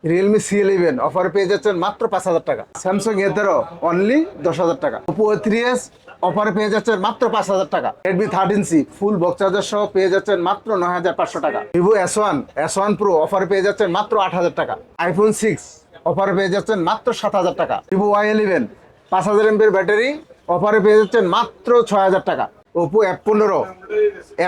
Realme C11 অফারে পেয়ে যাচ্ছেন মাত্র 5,000 টাকা। স্যামসাং A13 অনলি 10,000 টাকা। ওপো A3s অফারে পেয়ে যাচ্ছেন মাত্র 5,000 টাকা। Redmi 13C full box charger সহ পেয়ে যাচ্ছেন মাত্র 9,500 টাকা। ভিভো S1 প্রো অফারে পেয়ে যাচ্ছেন মাত্র 8,000 টাকা। আইফোন 6 অফারে পেয়ে যাচ্ছেন মাত্র 7,000 টাকা। ভিভো Y11 5,000 mAh ব্যাটারি অফারে পেয়ে যাচ্ছেন মাত্র 6,000 টাকা। ওপো F15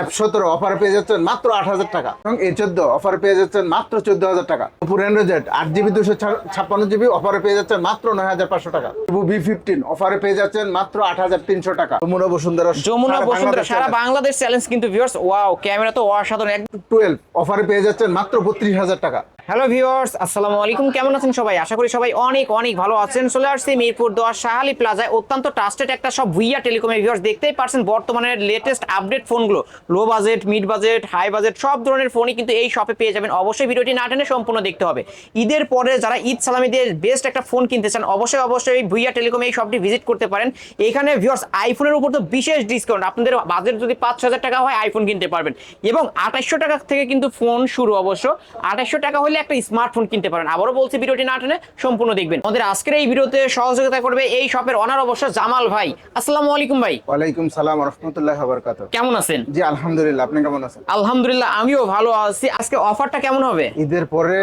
F17 অফারে পেয়ে যাচ্ছেন মাত্র 8,000 টাকা এবং A14 অফারে পেয়ে যাচ্ছেন মাত্র 14,000 টাকা। Oppo Reno Z 8GB 256GB অফারে পেয়ে যাচ্ছেন মাত্র 9,500 টাকা। ওপো B15 অফারে পেয়ে যাচ্ছেন মাত্র 8,300 টাকা। যমুনা বসুন্ধরা সারা বাংলাদেশ চ্যালেঞ্জ কিন্তু ভিউয়ার্স, ওয়াও ক্যামেরা তো অসাধারণ। 12 অফারে পেয়ে যাচ্ছেন মাত্র 32,000 টাকা। হ্যালো ভিউয়ার্স, আসসালামু আলাইকুম। কেমন আছেন সবাই? আশা করি সবাই অনেক অনেক ভালো আছেন। চলে আসছি মিরপুর 10 শাহালি প্লাজায়, অত্যন্ত ট্রাস্টেড একটা সব ভুইয়া টেলিকমের ভিউয়ার্স। দেখতেই পারছেন বর্তমানের লেটেস্ট আপডেট ফোনগুলো, low budget, mid budget, high budget সব ধরনের ফোনই কিন্তু এই শপে পেয়ে যাবেন। অবশ্যই ভিডিওটি না টেনে সম্পূর্ণ দেখতে হবে। ঈদের পরে যারা ঈদ সালামি দিয়ে বেস্ট একটা ফোন কিনতে চান, অবশ্যই অবশ্যই ভুইয়া টেলিকমে এই শপটি ভিজিট করতে পারেন। এখানে ভিউয়ার্স আইফোনের উপর তো বিশেষ ডিসকাউন্ট, আপনাদের বাজেট যদি 5,000 টাকা হয় আইফোন কিনতে পারবেন এবং 2,800 টাকা থেকে কিন্তু ফোন শুরু। অবশ্য 2,800 টাকা হলে একটা স্মার্টফোন কিনতে পারেন। আবারও বলছি, ভিডিওটি না টেনে সম্পূর্ণ দেখবেন। আমাদের আজকের এই ভিডিওতে সহযোগিতা করবে এই শপের অনার অবশ্য জামাল ভাই। আসসালামু আলাইকুম ভাই। ওয়ালাইকুম সালাম ওয়া রাহমাতুল্লাহি ওয়া বারাকাতুহু। কেমন আছেন? জি আলহামদুলিল্লাহ, আপনি কেমন আছেন? আলহামদুলিল্লাহ আমিও ভালো আছি। আজকে অফারটা কেমন হবে? ঈদের পরে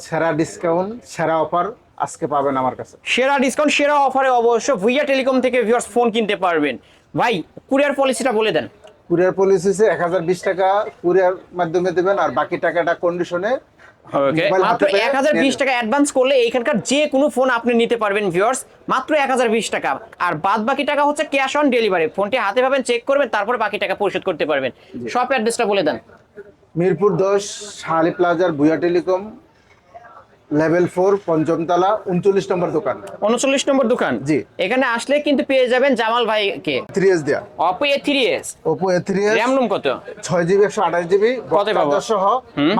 সেরা ডিসকাউন্ট, সেরা অফার আজকে পাবেন আমার কাছে। সেরা ডিসকাউন্ট, সেরা অফারে অবশ্য ভুইয়া টেলিকম থেকে ভিউয়ার্স ফোন কিনতে পারবেন। ভাই কুরিয়ার পলিসিটা বলে দেন। কুরিয়ার পলিসি 1,020 টাকা কুরিয়ার মাধ্যমে দেবেন, আর বাকি টাকাটা কন্ডিশনে মাত্র 1,020 টাকা অ্যাডভান্স করলে এখানকার যে কোনো ফোন আপনি নিতে পারবেন ভিউয়ার্স, মাত্র 1,020 টাকা। আর বাদ বাকি টাকা হচ্ছে ক্যাশ অন ডেলিভারি। ফোনটি হাতে পাবেন, চেক করবেন, তারপর বাকি টাকা পরিশোধ করতে পারবেন। শপ অ্যাড্রেসটা বলে দেন। মিরপুর 10 শাহালি প্লাজার ভুইয়া টেলিকম লেভেল 4 পঞ্চমতলা 39 নম্বর দোকান। 39 নম্বর দোকান। জি। এখানে আসলে কিন্তু পেয়ে যাবেন জামাল ভাইকে। 3S দেয়া Oppo A3s। Oppo A3s RAM ROM কত? 6GB 128GB কত পাবো? সহ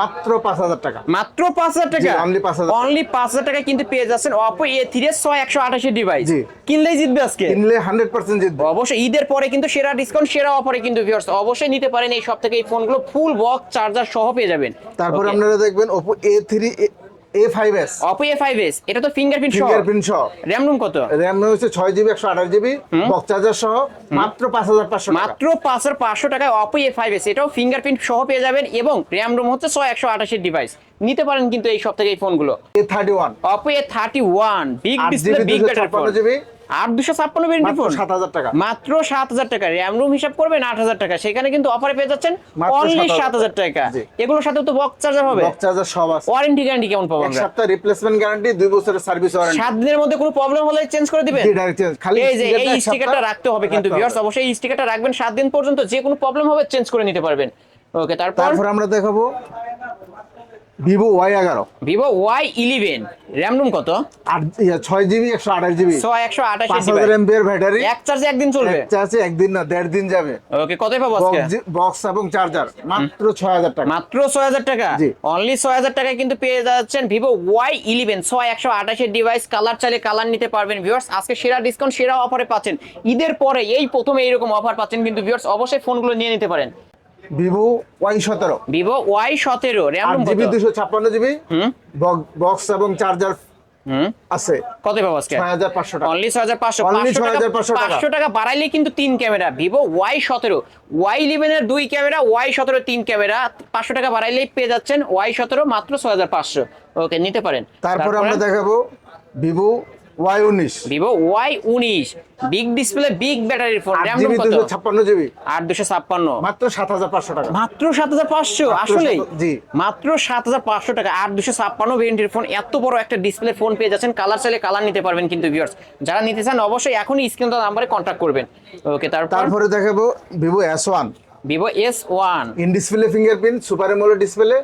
মাত্র 5,000 টাকা। মাত্র 5,000 টাকা। অনলি 5,000। অনলি 5,000 টাকা কিন্তু পেয়ে যাচ্ছেন Oppo A3s 128 ডিভাইস। জি। কিনলেই জিতবে আজকে। কিনলে 100% জিতবে। অবশ্যই ঈদের পরে কিন্তু সেরা ডিসকাউন্ট, সেরা অফারে কিন্তু ভিউয়ার্স অবশ্যই নিতে পারেন এই সব থেকে। এই ফোনগুলো ফুল বক্স চার্জার সহ পেয়ে যাবেন। তারপর Okay. আপনারা দেখবেন Oppo A5s Oppo A5s, এটা তো ফিঙ্গারপ্রিন্ট সহ। ফিঙ্গারপ্রিন্ট সহ। RAM ROM কত? RAM হচ্ছে 6GB 128GB বক্স চার্জার সহ মাত্র 5,500 টাকা। মাত্র 5,500 টাকায় Oppo A5s, এটাও ফিঙ্গারপ্রিন্ট সহ পেয়ে যাবেন এবং RAM ROM হচ্ছে 128 ডিভাইস। নিতে পারেন কিন্তু এই সব থেকে এই ফোনগুলো। A31 Oppo A31 big display, big battery phone. 8GB 8,256 ভেরিয়েন্টের ফোন 7,000 টাকা। মাত্র 7,000 টাকা। RAM ROM হিসাব করবেন 8,000 টাকা, সেখানে কিন্তু অফারে পেয়ে যাচ্ছেন মাত্র অনলি 7,000 7,000 টাকা। জি। এগুলোর সাথে তো বক্স চার্জার হবে, বক্স চার্জার সব আছে। ওয়ারেন্টি গ্যারান্টি কেমন পাবো এক আমরা? সপ্তাহ রিপ্লেসমেন্ট গ্যারান্টি, 2 বছরের সার্ভিস ওয়ারেন্টি। 7 দিনের মধ্যে কোনো প্রবলেম হলে চেঞ্জ করে দিবেন। জি ডাইরেক্ট চেঞ্জ। খালি এই যে এই স্টিকারটা রাখতে হবে কিন্তু ভিউয়ার্স, অবশ্যই এই স্টিকারটা রাখবেন। 7 দিন পর্যন্ত যে কোনো প্রবলেম হবে চেঞ্জ করে নিতে পারবেন। ওকে, তারপর আমরা দেখাবো Vivo Y11 Vivo Y11 RAM ROM কত? 6GB 128GB 128 5,000 mAh battery. এক চার্জে একদিন চলবে। এক চার্জে একদিন না 1.5 দিন যাবে। ওকে, কতই পাবো আজকে? বক্স এবং চার্জার মাত্র 6,000 টাকা। মাত্র 6,000 টাকা। জি। অনলি 6,000 টাকায় কিন্তু পেয়ে যাচ্ছেন Vivo Y11 128 ডিভাইস। কালার চাইলে কালার নিতে পারবেন ভিউয়ার্স। আজকে সেরা ডিসকাউন্ট, সেরা অফারে পাচ্ছেন। ঈদের পরে এই প্রথম এইরকম অফার পাচ্ছেন কিন্তু ভিউয়ার্স, অবশ্যই ফোনগুলো নিয়ে নিতে পারেন। Vivo Y17 Vivo Y17 RAM ROM কত? 8GB 256GB বক্স এবং চার্জার আছে। কত পাবো আজকে? 6,500 টাকা। অনলি 6,500। Only 6,500 টাকা। 500 টাকা বাড়াইলে কিন্তু 3 ক্যামেরা। Vivo Y17 Y11 এর 2 ক্যামেরা, Y17 3 ক্যামেরা। 500 টাকা বাড়াইলেই পেয়ে যাচ্ছেন Y17 মাত্র 6,500। ওকে, নিতে পারেন। তারপর আমরা দেখাবো Vivo Y19 Vivo Y19 big display, big ব্যাটারির ফোন। RAM ROM 8GB কত? 256GB 8,256 মাত্র 7,500 টাকা। মাত্র 7,500। আসলেই জি। মাত্র 7,500 টাকা 8,256 ভেরিয়েন্টের ফোন। এত বড় একটা ডিসপ্লে ফোন পেয়ে যাচ্ছেন। কালার চাইলে কালার নিতে পারবেন কিন্তু ভিউয়ার্স। যারা নিতে চান অবশ্যই এখনই স্ক্রিন নাম্বারে কন্ট্যাক্ট করবেন। ওকে, তারপরে দেখাবো Vivo S1 Vivo S1 in display fingerprint super AMOLED display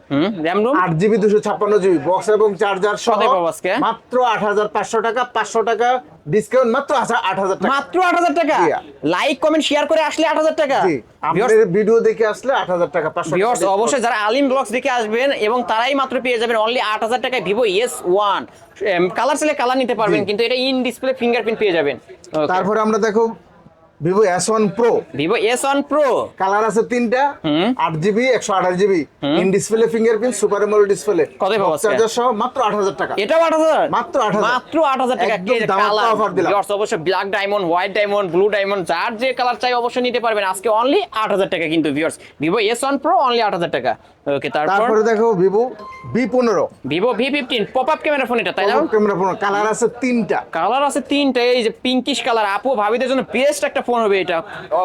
RAM ROM 8GB 256GB box এবং চার্জার সহ কত পাবো আজকে? মাত্র 8,500 টাকা। 500 টাকা ডিসকাউন্ট, মাত্র 8,000 টাকা। মাত্র 8,000 টাকা। জি। লাইক কমেন্ট শেয়ার করে আসলে 8,000 টাকা। জি, আপনাদের ভিডিও দেখে আসলে 8,000 টাকা। 500 ভিউয়ার্স টাকা অবশ্যই যারা আলিম ব্লগস দেখে আসবেন এবং তারাই মাত্র পেয়ে যাবেন অনলি 8,000 টাকায় Vivo S1। কালার চাইলে কালার নিতে পারবেন জি। কিন্তু এটা ইন ডিসপ্লে ফিঙ্গারপ্রিন্ট পেয়ে যাবেন। Okay. তারপরে আমরা দেখো Vivo S1 pro, Vivo S1 pro colour আছে তিনটা, 8GB 128GB, in display fingerprint, super AMOLED display. কত পাবো আজকে? চার্জার সহ মাত্র 8000 টাকা। এটাও 8000, মাত্র 8000, মাত্র 8000 টাকা। একদম ধামাকা অফার দিলাম। ভিউয়ার্স অবশ্যই black diamond, white diamond, blue diamond, যার যে কালার চাই অবশ্যই নিতে পারবেন আজকে অনলি 8000 টাকা কিন্তু viewers. Vivo S1 pro only 8000 টাকা। ওকে, তারপরে দেখো Vivo V15, Vivo V15 popup camera phone এটা, তাই না? ক্যামেরা ফোন, কালার আছে তিনটা। কালার আছে তিনটা, এই যে পিঙ্কিশ কালার, আপু ভাবিদের জন্য বেস্ট একটা ফোন হবে এটা,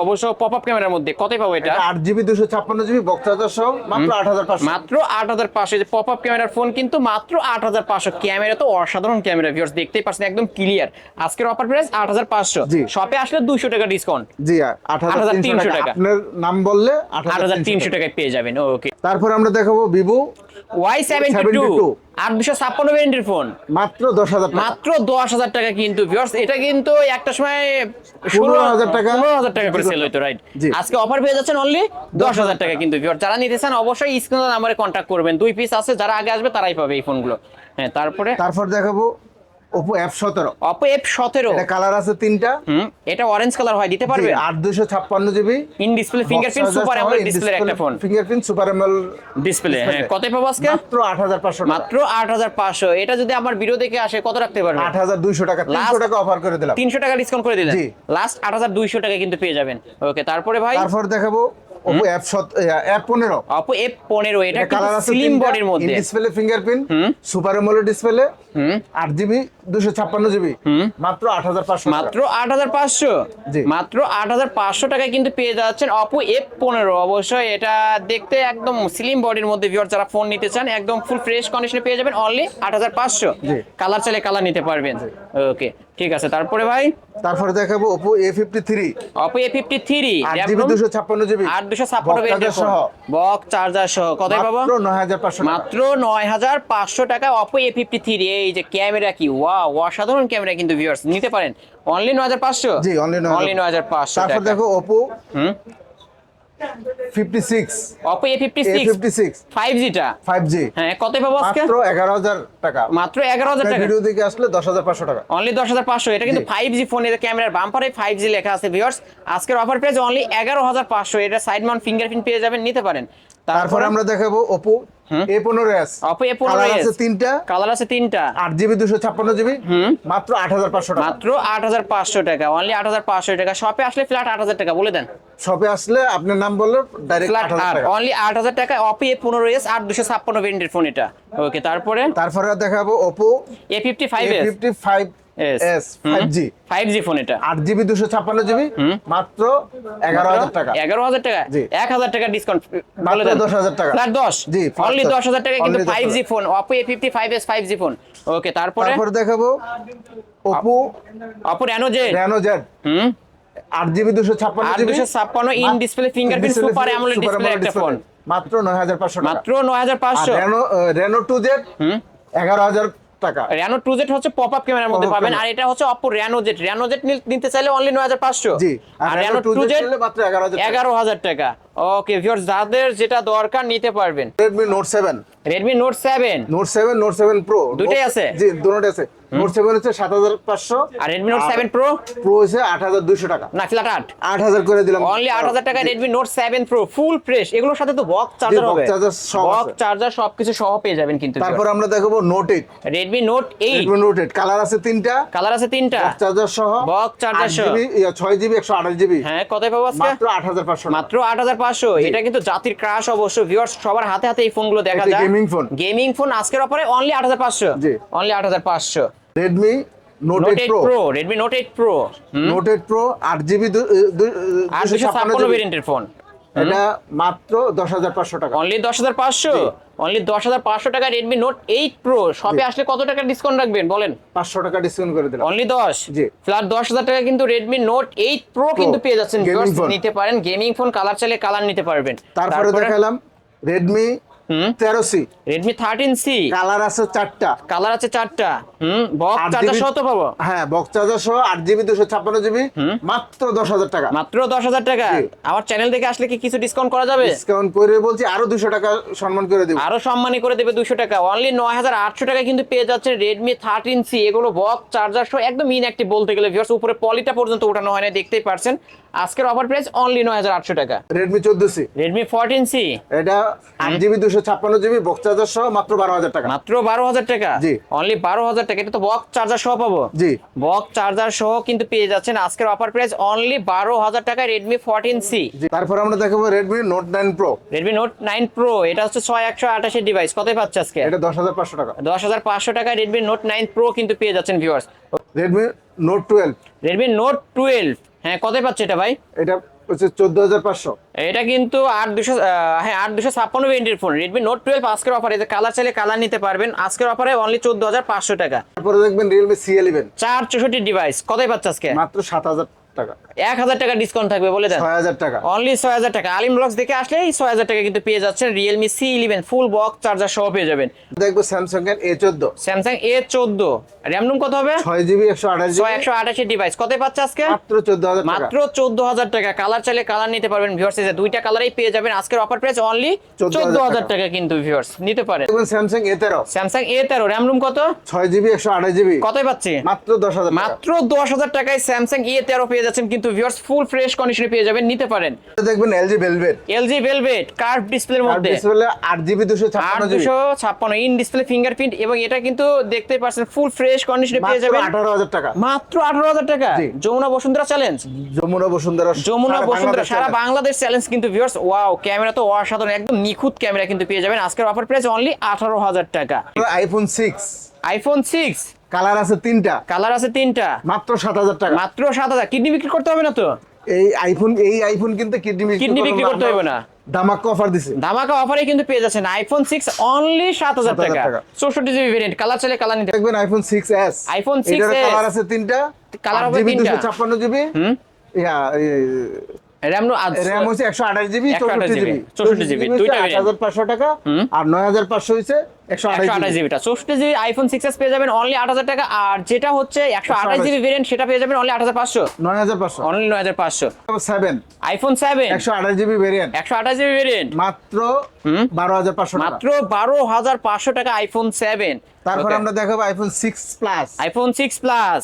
অবশ্য পপআপ ক্যামেরার মধ্যে। কতই পাবো এটা? 8GB 256GB বক্স চার্জার সহ মাত্র 8500। মাত্র 8500। যে পপআপ ক্যামেরার ফোন কিন্তু মাত্র 8500। ক্যামেরা তো অসাধারণ ক্যামেরা ভিউয়ার্স, দেখতেই পাচ্ছেন একদম ক্লিয়ার। আজকের অফার প্রাইস 8500, জি। শপে আসলে 200 টাকা ডিসকাউন্ট। জি 8300 টাকা। আপনার নাম বললে 8300 টাকায় পেয়ে যাবেন। ওকে, তারপর আমরা দেখাবো ভিভো Y72 8256 ভ্যারিয়েন্টের ফোন মাত্র 10000 টাকা। মাত্র 10000 টাকা কিন্তু ভিউয়ার্স। এটা কিন্তু একটা সময় 15000 টাকা 15000 টাকা করে সেল হইতো, রাইট? জি। আজকে অফার পেয়ে যাচ্ছেন অনলি 10000 টাকা কিন্তু ভিউয়ার। যারা নিতে চান অবশ্যই স্ক্রিনের নম্বরে কন্টাক্ট করবেন, 2 পিস আছে, যারা আগে আসবে তারাই পাবে এই ফোনগুলো। হ্যাঁ, তারপর দেখাবো Oppo F17, Oppo F17, এটা কালার আছে তিনটা। এটা অরেঞ্জ কালার হয়, দিতে পারবে? 8256GB in display fingerprint, super AMOLED ডিসপ্লের একটা phone, fingerprint super AMOLED display. হ্যাঁ, কত পাবো আজকে? মাত্র 8500 মাত্র 8500। এটা যদি আমার ভিডিও দেখে আসে কত রাখতে পারবে? 8200 টাকা, 300 টাকা অফার করে দিলাম। 300 টাকা ডিসকাউন্ট করে দিলেন, জি। লাস্ট 8200 টাকা কিন্তু পেয়ে যাবেন। ওকে, তারপরে ভাই তারপর দেখাবো Oppo F15, Oppo F15, এটা কালার আছে স্লিম তিনটা, বডির মধ্যে, display fingerprint, super AMOLED display, 8GB 256GB, মাত্র 8500 মাত্র 8500। জি। মাত্র 8500 টাকায় কিন্তু পেয়ে যাচ্ছেন Oppo F15। অবশ্যই এটা দেখতে একদম স্লিম বডির মধ্যে ভিউয়ার, যারা ফোন নিতে চান একদম ফুল ফ্রেশ কন্ডিশনে পেয়ে যাবেন অনলি 8500। জি। কালার চাইলে কালার নিতে পারবেন। ওকে, ঠিক আছে। তারপরে ভাই তারপরে দেখাবো Oppo A53, Oppo A53 8GB 256GB, 8256 ভ্যারিয়েন্টের ফোন, বক্স চার্জার সহ। কতই পাবো? মাত্র 9500 টাকা। মাত্র 9500 টাকা Oppo A53। এই যে ক্যামেরা, কি ওয়াও, অসাধারণ ক্যামেরা কিন্তু ভিউয়ার্স, নিতে পারেন অনলি 9500। জি, অনলি 9500 তারপর টাকা। দেখো Oppo 56, Oppo A56 5G টা, 5G, হ্যাঁ, কতই পাবো আজকে? মাত্র 11000 টাকা। মাত্র 11000 টাকা, ভিডিও দেখে আসলে 10500 টাকা। অনলি 10500। এটা কিন্তু জি। 5G ফোন, এর ক্যামেরার বাম্পারে 5G লেখা আছে ভিউয়ার্স। আজকের অফার প্রাইস অনলি 11500। এটা সাইড মাউন্ট ফিঙ্গারপ্রিন্ট পেয়ে যাবেন, নিতে পারেন। তারপর আমরা দেখাবো Oppo A15s, Oppo কালার আছে A15s, তিনটা, কালার আছে তিনটা, 8GB 256GB, মাত্র 8500 টাকা। মাত্র 8500 টাকা, অনলি 8500 টাকা। শপে আসলে ফ্ল্যাট 8000 টাকা বলে দেন। শপে আসলে আপনার নাম বললে ডাইরেক্ট ফ্ল্যাট 8000 টাকা। অনলি 8000 টাকা Oppo A15s 8256 ভেরিয়েন্টের ফোন এটা। ওকে, তারপরে তারপরে দেখাবো Oppo A55s, A55s 5G, 5G phone এটা, 8GB 256GB, মাত্র 11000 টাকা। 11000 টাকা, জি। 1000 টাকা ডিসকাউন্ট বলে মাত্র দেন। 10000 টাকা। ফ্ল্যাট 10, জি, flat অনলি 10,000 10000 টাকা কিন্তু Only 5G ফোন Oppo A55s 5G ফোন। ওকে, তারপরে তারপর দেখাবো Oppo Oppo Reno Z, Reno Z, 8GB 256GB, 8256 in display fingerprint super AMOLED display একটা ফোন, মাত্র 9500 টাকা। মাত্র 9500। Reno 2Z 11000 টাকা। Reno 2Z হচ্ছে পপআপ ক্যামেরার মধ্যে Pop-up পাবেন, camera। আর এটা হচ্ছে Oppo Reno Z। Reno Z নিতে চাইলে অনলি 9500। জি, আর Reno 2Z নিলে মাত্র 11000 টাকা। 11000 টাকা। ওকে ভিউয়ার্স, যাদের যেটা দরকার নিতে পারবেন। Redmi Note 7, Redmi Note 7, Note 7 Pro, দুইটাই আছে? জি, দুটোই আছে। Note 7 হচ্ছে 7500, আর Redmi Note 7 Pro Pro হচ্ছে 8200 টাকা। না ফ্ল্যাট 8, 8000 করে দিলাম। অনলি 8000 টাকা Redmi Note 7 Pro full fresh. এগুলোর সাথে তো বক্স চার্জার box হবে, charger সব আছে। বক্স চার্জার সবকিছু সহ পেয়ে যাবেন কিন্তু। তারপর আমরা দেখাবো Note 8, Redmi Note 8, Redmi Note 8, colour আছে তিনটা, কালার আছে তিনটা, চার্জার সহ, Box charger সহ। 6GB 128GB, হ্যাঁ, কতই পাবো আজকে? মাত্র 8500 টাকা। মাত্র 8500। এটা কিন্তু জাতির ক্রাশ অবশ্য ভিউয়ার্স, সবার হাতে হাতে এই ফোনগুলো দেখা এটা যায়। gaming phone। গেমিং ফোন আজকের অফারে অনলি 8500। জি। Only 8500। Redmi Note Note 8 8 Pro, Pro, Redmi Note 8 Pro, Note 8 Pro 8GB 8256 256GB, ভেরিয়েন্টের ফোন, এটা মাত্র 10500 টাকা। অনলি 10500। অনলি 10500 টাকা Redmi Note 8 Pro। শপে আসলে কত টাকা ডিসকাউন্ট রাখবেন বলেন? 500 টাকা ডিসকাউন্ট করে দিলাম। অনলি 10, জি। ফ্ল্যাট 10000 টাকা কিন্তু Redmi Note 8 Pro কিন্তু পেয়ে যাচ্ছেন Gaming ভিউয়ার্স, phone। নিতে পারেন। গেমিং ফোন, কালার চাইলে কালার নিতে পারবেন। তারপরে দেখালাম Redmi 13C, Redmi 13C, colour আছে 4টা, কালার আছে 4টা, বক্স চার্জার সহ তো পাবো। হ্যাঁ, বক্স চার্জার সহ 8GB 256GB, মাত্র 10000 টাকা। মাত্র 10000 টাকা। জি। আমার চ্যানেল থেকে আসলে কি কিছু ডিসকাউন্ট করা যাবে? ডিসকাউন্ট করে বলছি আরো 200 টাকা সম্মান করে দেব। আরো সম্মানী করে দেবে 200 টাকা। অনলি 9800 টাকা কিন্তু পেয়ে যাচ্ছে Redmi 13C। এগুলো বক্স চার্জার সহ একদম ইনঅ্যাক্টিভ বলতে গেলে ভিউয়ার্স, উপরে পলিটা পর্যন্ত ওঠানো হয় না, দেখতেই পারছেন। আজকের অফার প্রাইস অনলি 9800 টাকা। রেডমি 14C, রেডমি 14C এটা 8GB 256GB বক্স চার্জার সহ মাত্র 12,000 টাকা। মাত্র 12,000 টাকা। জি। অনলি 12,000 টাকা। এটা তো বক্স চার্জার সহ পাবো। জি। বক্স চার্জার সহ কিন্তু পেয়ে যাচ্ছেন আজকের অফার প্রাইস অনলি 12,000 টাকায় রেডমি 14C। জি। তারপর আমরা দেখাবো Redmi note 9 pro. Redmi note 9 pro, এটা হচ্ছে 6128 এর ডিভাইস। কত পাচ্ছে আজকে? এটা 10,500 টাকা। 10,500 টাকায় রেডমি নোট 9 প্রো কিন্তু পেয়ে যাচ্ছেন viewers. Redmi note 12, Redmi note 12, হ্যাঁ কত পাচ্ছে এটা ভাই? এটা হচ্ছে 14,500। এটা কিন্তু 8256 ভেরিয়েন্টের ফোন। রেডমি নোট 12 আজকের অফারে, এতে কালার চাইলে কালার নিতে পারবেন। আজকের অফারে অনলি 14,500 টাকা। তারপরে দেখবেন রিয়েলমি C11, 464 ডিভাইস। কত পাচ্ছে আজকে? মাত্র 7,000 টাকা। 1000 টাকা ডিসকাউন্ট থাকবে বলে দেন। 6,000 টাকা। অনলি 6000 টাকা। আলিম ব্লগস দেখে আসলেই 6000 টাকা কিন্তু পেয়ে যাচ্ছেন Realme C11 full box charger সহ পেয়ে যাবেন। দেখবো স্যামসাং এর A14, Samsung A14, RAM room কত হবে? 6GB 128GB, 128 device. কত পাচ্ছে আজকে? মাত্র 14,000 টাকা। মাত্র 14,000 টাকা। কালার চাইলে কালার নিতে পারবেন ভিউয়ার্স। এই যে দুইটা কালারই পেয়ে যাবেন। আজকের অফার প্রাইস অনলি 14,000 টাকা কিন্তু ভিউয়ার্স নিতে পারেন। দেখবেন Samsung A13, Samsung A13, RAM room কত? 6GB 128GB, কত পাচ্ছে? মাত্র 10,000 টাকা। মাত্র 10,000 টাকায় স্যামসাং A13 পেয়ে যাচ্ছেন কিন্তু ভিউয়ার্স। ফুল ফ্রেশ কন্ডিশনে পেয়ে যাবেন, নিতে পারেন। দেখবেন LG Velvet, LG velvet curve ডিসপ্লের মধ্যে, display 8GB 256GB, 856 in display fingerprint, এবং এটা কিন্তু দেখতেই পাচ্ছেন ফুল ফ্রেশ কন্ডিশনে পেয়ে মাত্র যাবেন 18,000 টাকা। মাত্র 18,000 টাকা। জি। যমুনা বসুন্ধরা চ্যালেঞ্জ, যমুনা বসুন্ধরা, যমুনা সারা বসুন্ধরা বাংলাদেশ সারা challenge। বাংলাদেশ চ্যালেঞ্জ কিন্তু ভিউয়ার্স। ওয়াও, ক্যামেরা তো অসাধারণ, একদম নিখুঁত ক্যামেরা কিন্তু পেয়ে যাবেন। আজকের অফার প্রাইস অনলি 18,000 টাকা। আইফোন 6, আইফোন 6 কালার আছে 3টা, কালার আছে 3টা, মাত্র 7,000 টাকা। মাত্র 7,000। কিডনি বিক্রি করতে হবে না তো? এই আইফোন কিন্তু কিডনি কিডনি বিক্রি করতে হবে না। ধামাকা অফার দিছে। ধামাকা অফারে কিন্তু পেয়ে যাচ্ছেন আইফোন 6 অনলি 7,000 টাকা। 64GB ভেরিয়েন্ট, কালার চাইলে কালার নিতে। দেখবেন আইফোন 6s, আইফোন 6s এটার কালার আছে 3টা, কালার হবে 3টা, 256GB, ইয়া র্যাম র‍্যাম হচ্ছে 128GB, 128GB, 64GB, দুইটা ভেরিয়েন্ট। 8,500 টাকা, আর 9,500 হইছে 128GB। 64GB আইফোন 6s পেয়ে যাবেন অনলি 8,000 টাকা। আর যেটা হচ্ছে 128GB ভেরিয়েন্ট সেটা পেয়ে যাবেন only 8,500, 9,500। Only 9,500। 7, iPhone 7 128GB variant, 128GB variant, মাত্র 12,500 টাকা। মাত্র 12,500 টাকা আইফোন 7। তারপর আমরা দেখাবো iPhone 6 plus, iPhone 6 plus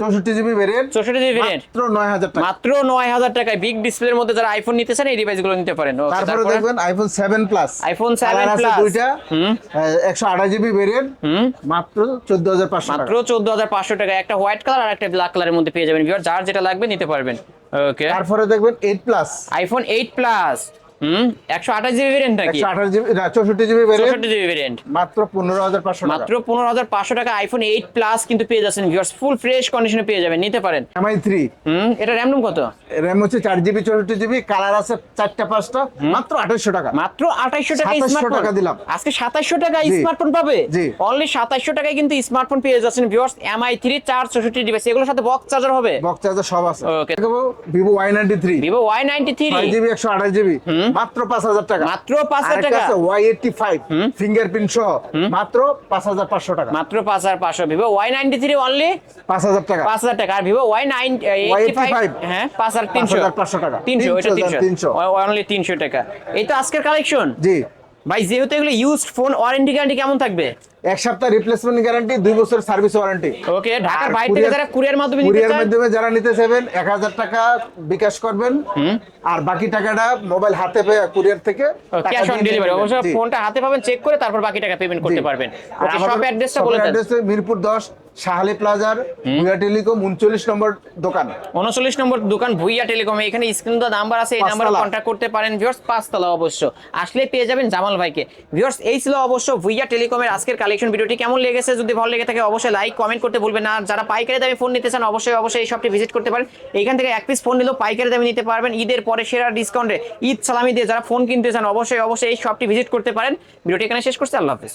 64GB variant, 64GB variant, মাত্র 9,000 টাকা। মাত্র 9,000 টাকায় বিগ ডিসপ্লের মধ্যে যারা আইফোন নিতে চান এই ডিভাইসগুলো নিতে পারেন। Okay, তারপরে দেখবেন আইফোন 7 প্লাস, আইফোন 7 কালার আছে প্লাস দুইটা, 128GB ভেরিয়েন্ট, মাত্র 14,500 মাত্র টাকা। 14,500 টাকা। একটা হোয়াইট কালার আর একটা ব্ল্যাক কালারের মধ্যে পেয়ে যাবেন ভিউয়ার, যার যেটা লাগবে নিতে পারবেন। ওকে, তারপরে দেখবেন 8 plus, iPhone 8 plus 128GB variant নাকি? 128GB না 64GB ভেরিয়েন্ট, 64GB ভেরিয়েন্ট, মাত্র 15,500 টাকা। মাত্র 15,500 টাকা আইফোন 8 প্লাস কিন্তু পেয়ে যাচ্ছেন ভিউয়ার্স। ফুল ফ্রেশ কন্ডিশনে পেয়ে যাবেন, নিতে পারেন। MI3, এটা র্যাম রুম কত? র‍্যাম হচ্ছে 4GB 64GB, কালার আছে 4টা 5টা, মাত্র 2,800 টাকা। মাত্র 2,800 টাকা 2700 স্মার্টফোন টাকা দিলাম। আজকে 2,700 টাকায় জি। স্মার্টফোন পাবে। জি। অনলি 2,700 টাকায় কিন্তু স্মার্টফোন পেয়ে যাচ্ছেন ভিউয়ার্স। MI3 464 ডিভাইস, এগুলোর সাথে বক্স চার্জার হবে। বক্স চার্জার সব আছে। Okay. দেখাবো Vivo Y93, Vivo Y93 5GB 128GB, মাত্র 5,000 টাকা। মাত্র 5,000 আরেকটা টাকা, আছে Y85, ফিঙ্গারপ্রিন্ট সহ, মাত্র 5,500 টাকা। মাত্র 5,500। Vivo Y93 অনলি 5,000 টাকা। 5,000 টাকা। আর Vivo Y85 হ্যাঁ 5,300, 5,500 টাকা। 300, এটা 300, 300, অনলি 300 টাকা। এই তো আজকের কালেকশন জি। ভাই। যেহেতু এগুলো ইউজড ফোন, ওয়ারেন্টি গ্যারান্টি কেমন থাকবে? 1 সপ্তাহ রিপ্লেসমেন্ট গ্যারান্টি, 2 বছর সার্ভিস ওয়ারেন্টি। ওকে, ঢাকার আর বাইরে থেকে যারা কুরিয়ার মাধ্যমে নিতে কুরিয়ার চান, মাধ্যমে যারা নিতে চাইবেন 1,000 টাকা বিকাশ করবেন, আর বাকি টাকাটা মোবাইল হাতে পেয়ে কুরিয়ার থেকে টাকা ক্যাশ অন দিয়ে ডেলিভারি, নেবেন। অবশ্যই জি। ফোনটা হাতে পাবেন, চেক করে তারপর বাকি টাকা পেমেন্ট করতে জি। পারবেন। আর ওকে, আমাদের শপ অ্যাড্রেসটা বলে শপের দেন। অ্যাড্রেস মিরপুর 10 শাহালি প্লাজার ভুয়া টেলিকম 39 নম্বর দোকান। 39 নম্বর দোকান ভুইয়া টেলিকম। এখানে স্ক্রিনে তো নাম্বার আছে, এই নাম্বারে পাঁচতলা। কন্ট্যাক্ট করতে পারেন ভিউয়ার্স। 5 তলা অবশ্য আসলে পেয়ে যাবেন জামাল ভাইকে। ভিউয়ার্স, এই ছিল অবশ্য ভুইয়া টেলিকমের আজকের কালেকশন। ভিডিওটি কেমন লেগেছে যদি ভালো লেগে থাকে অবশ্যই লাইক কমেন্ট করতে ভুলবেন না। যারা পাইকারি দামে ফোন নিতে চান অবশ্যই এই শপটি ভিজিট করতে পারেন। এখান থেকে এক পিস ফোন নিলেও পাইকারি দামে নিতে পারবেন। ঈদের পরে সেরা ডিসকাউন্টে ঈদ সালামি দিয়ে যারা ফোন কিনতে চান অবশ্যই এই শপটি ভিজিট করতে পারেন। ভিডিওটি এখানে শেষ করছি। আল্লাহ হাফেজ।